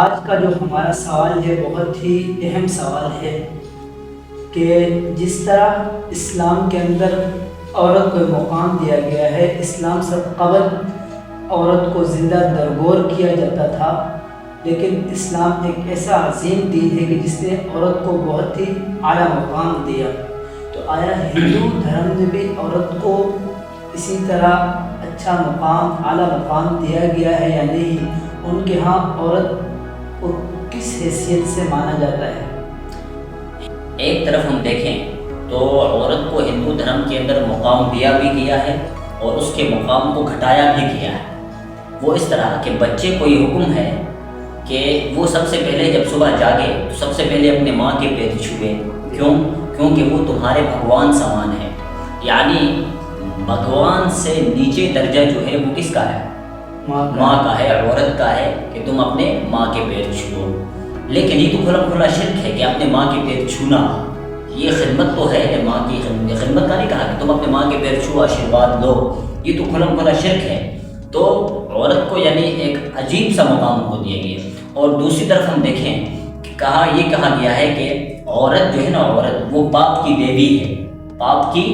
آج کا جو ہمارا سوال ہے بہت ہی اہم سوال ہے کہ جس طرح اسلام کے اندر عورت کو مقام دیا گیا ہے، اسلام سے قبل عورت کو زندہ درگور کیا جاتا تھا، لیکن اسلام ایک ایسا عظیم دین ہے کہ جس نے عورت کو بہت ہی اعلیٰ مقام دیا۔ تو آیا ہندو دھرم میں بھی عورت کو اسی طرح اچھا مقام، اعلیٰ مقام دیا گیا ہے یا نہیں؟ ان کے ہاں عورت کو کس حیثیت سے مانا جاتا ہے؟ ایک طرف ہم دیکھیں تو عورت کو ہندو دھرم کے اندر مقام دیا بھی گیا ہے اور اس کے مقام کو گھٹایا بھی گیا ہے۔ وہ اس طرح کہ بچے کو یہ حکم ہے کہ وہ سب سے پہلے جب صبح جاگے تو سب سے پہلے اپنے ماں کے پیر چھوئے۔ کیونکہ وہ تمہارے بھگوان سمان ہے، یعنی بھگوان سے نیچے درجہ جو ہے وہ کس کا ہے؟ ماں کا ہے، عورت کا ہے کہ تم اپنے ماں کے پیر چھو۔ لیکن یہ تو کھلا شرک ہے کہ اپنے ماں کے پیر چھونا، یہ خدمت تو ہے، ماں کی خدمت کا نہیں کہا کہ تم اپنے ماں کے پیر چھو آشیرواد لو، یہ تو کھلا شرک ہے۔ تو عورت کو یعنی ایک عجیب سا مقام کو دیا گیا۔ اور دوسری طرف ہم دیکھیں کہ یہ کہا گیا ہے کہ عورت جو ہے نا، عورت وہ پاپ کی دیوی ہے، پاپ کی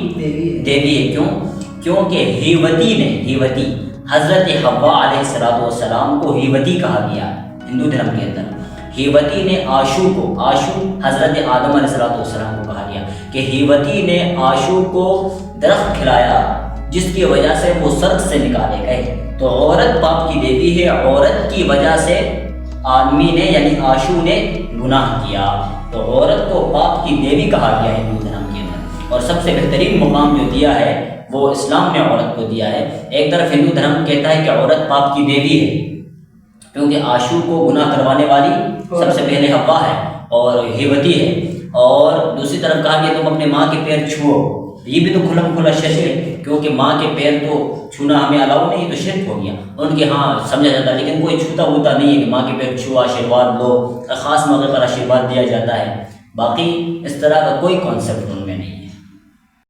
دیوی ہے۔ کیونکہ ہیوتی حضرت حوا علیہ السلام کو ہیوتی کہا گیا ہندو دھرم کے اندر۔ ہیوتی نے آشو حضرت آدم علیہ السلام کو کہا گیا کہ ہیوتی نے آشو کو درخت کھلایا جس کی وجہ سے وہ سرگ سے نکالے گئے۔ تو عورت پاپ کی دیوی ہے، عورت کی وجہ سے آدمی نے یعنی آشو نے گناہ کیا، تو عورت کو پاپ کی دیوی کہا گیا ہندو دھرم کے اندر۔ اور سب سے بہترین مقام جو دیا ہے وہ اسلام نے عورت کو دیا ہے۔ ایک طرف ہندو دھرم کہتا ہے کہ عورت پاپ کی دیوی ہے کیونکہ آشو کو گناہ کروانے والی سب سے پہلے حوا ہے اور ہیوتی ہے، اور دوسری طرف کہا کہ تم اپنے ماں کے پیر چھو، یہ بھی تو کھلا شرک ہے کیونکہ ماں کے پیر تو چھونا ہمیں الاؤ نہیں، تو شرک ہو گیا۔ ان کے ہاں سمجھا جاتا ہے، لیکن کوئی چھوتا ہوتا نہیں ہے کہ ماں کے پیر چھو آشیرواد لو، خاص موقع پر آشیرواد دیا جاتا ہے، باقی اس طرح کا کوئی کانسیپٹ ان میں